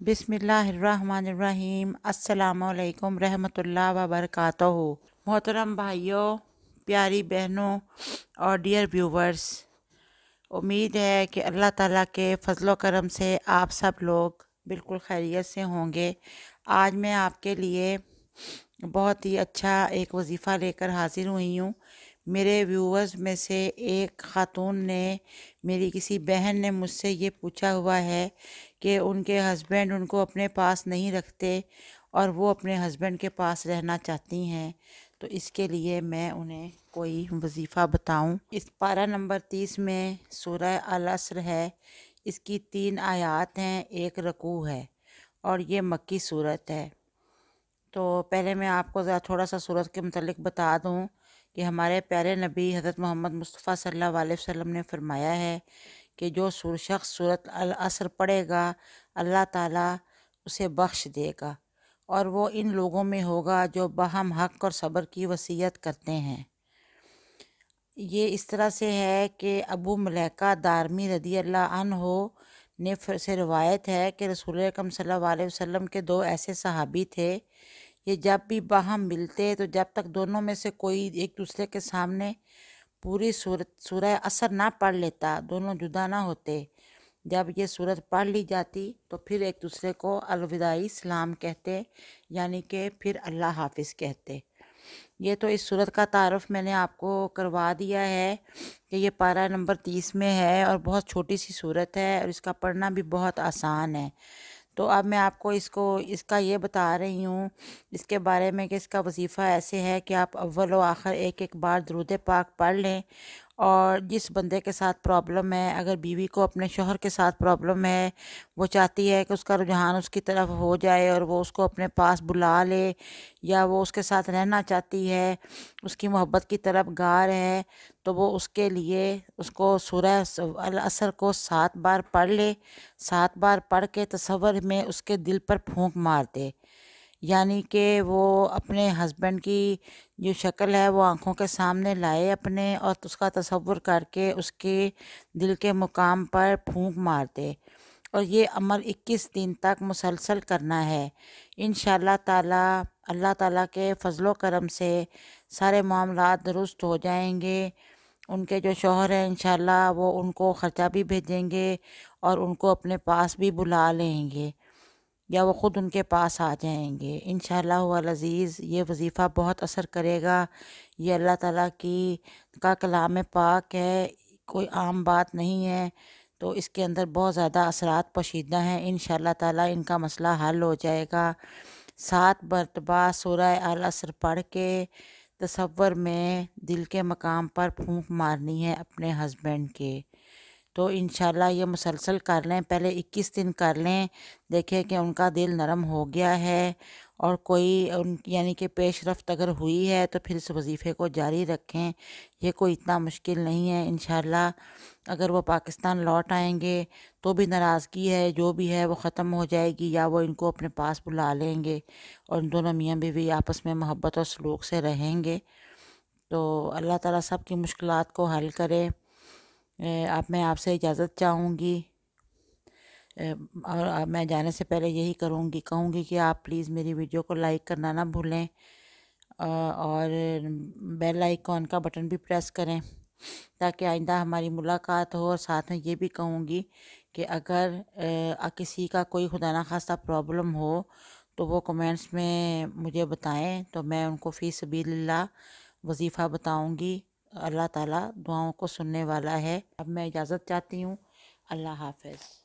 बिस्मिल्लाहिर्रहमानिर्रहीम। अस्सलामुअलैकुम रहमतुल्लाह व बरकातहू। मोहतरम भाइयों, प्यारी बहनों और डियर व्यूवर्स, उम्मीद है कि अल्लाह ताला के फजलो करम से आप सब लोग बिल्कुल खैरियत से होंगे। आज मैं आपके लिए बहुत ही अच्छा एक वजीफ़ा लेकर हाज़िर हुई हूँ। मेरे व्यूवर्स में से एक ख़ातून ने, मेरी किसी बहन ने मुझसे ये पूछा हुआ है कि उनके हस्बैंड उनको अपने पास नहीं रखते और वो अपने हस्बैंड के पास रहना चाहती हैं, तो इसके लिए मैं उन्हें कोई वजीफ़ा बताऊं। इस पारा नंबर 30 में सूरह अल असर है। इसकी 3 आयात हैं, एक रकू है और ये मक्की सूरत है। तो पहले मैं आपको ज़रा थोड़ा सा सूरत के मुतालिक बता दूं कि हमारे प्यारे नबी हज़रत मोहम्मद मुस्तफ़ा सल्लल्लाहु अलैहि वसल्लम ने फरमाया है कि जो शख्स सूरत अल असर पढ़ेगा, अल्लाह ताला उसे बख्श देगा और वो इन लोगों में होगा जो बहम हक़ और सब्र की वसीयत करते हैं। ये इस तरह से है कि अबू मलैका दारमी रदी अल्लाह अन्हो ने से रवायत है कि रसूल अकरम सल्लल्लाहु अलैहि वसल्लम के 2 ऐसे सहाबी थे। ये जब भी बाहम मिलते तो जब तक दोनों में से कोई एक दूसरे के सामने पूरी सूरह असर ना पढ़ लेता, दोनों जुदा ना होते, जब ये सूरत पढ़ ली जाती तो फिर एक दूसरे को अलविदाई सलाम कहते, यानी कि फिर अल्लाह हाफिज़ कहते। ये तो इस सूरत का तारुफ मैंने आपको करवा दिया है कि ये पारा नंबर 30 में है और बहुत छोटी सी सूरत है और इसका पढ़ना भी बहुत आसान है। तो अब मैं आपको इसका ये बता रही हूँ इसके बारे में कि इसका वजीफ़ा ऐसे है कि आप अव्वल व आखिर एक एक बार दुरूद पाक पढ़ लें। और जिस बंदे के साथ प्रॉब्लम है, अगर बीवी को अपने शौहर के साथ प्रॉब्लम है, वो चाहती है कि उसका रुझान उसकी तरफ हो जाए और वो उसको अपने पास बुला ले, या वो उसके साथ रहना चाहती है, उसकी मोहब्बत की तरफ गार है, तो वो उसके लिए उसको सूरह अल असर को 7 बार पढ़ ले। 7 बार पढ़ के तसव्वुर में उसके दिल पर फूंक मार दे, यानी कि वो अपने हस्बैंड की जो शक्ल है वो आंखों के सामने लाए अपने, और उसका तसव्वुर करके उसके दिल के मुकाम पर फूंक मार दे। और ये अमल 21 दिन तक मुसलसल करना है। इंशाअल्लाह ताला अल्लाह ताला के फ़ज़लो करम से सारे मामलात दुरुस्त हो जाएंगे। उनके जो शौहर हैं इंशाअल्लाह वो उनको ख़र्चा भी भेजेंगे और उनको अपने पास भी बुला लेंगे, या वो ख़ुद उनके पास आ जाएंगे इंशाअल्लाह वल अज़ीज़। ये वजीफ़ा बहुत असर करेगा। ये अल्लाह ताला का कलाम पाक है, कोई आम बात नहीं है, तो इसके अंदर बहुत ज़्यादा असरात पोशीदा हैं। इंशाअल्लाह ताला इनका मसला हल हो जाएगा। 7 मरतबा सूरह अल असर पढ़ के तसव्वुर में दिल के मकाम पर फूंक मारनी है अपने हस्बैंड के। तो इंशाल्लाह ये मुसलसल कर लें, पहले 21 दिन कर लें, देखें कि उनका दिल नरम हो गया है और कोई यानी कि पेशरफ्त अगर हुई है तो फिर इस वजीफ़े को जारी रखें। ये कोई इतना मुश्किल नहीं है। इंशाल्लाह अगर वो पाकिस्तान लौट आएंगे तो भी नाराज़गी है जो भी है वो ख़त्म हो जाएगी, या वो इनको अपने पास बुला लेंगे और दोनों मियाँ बीवी आपस में मोहब्बत और सलूक से रहेंगे। तो अल्लाह ताला सब की मुश्किलात को हल करे। अब मैं आपसे इजाज़त चाहूँगी, और अब मैं जाने से पहले यही कहूँगी कि आप प्लीज़ मेरी वीडियो को लाइक करना ना भूलें, और बेल आइकॉन का बटन भी प्रेस करें ताकि आइंदा हमारी मुलाकात हो। और साथ में ये भी कहूँगी कि अगर किसी का कोई खुदा ना खास्ता प्रॉब्लम हो तो वो कमेंट्स में मुझे बताएं, तो मैं उनको फ़ी सबीलिल्लाह वजीफ़ा बताऊँगी। अल्लाह ताला दुआओं को सुनने वाला है। अब मैं इजाज़त चाहती हूँ। अल्लाह हाफ़िज़।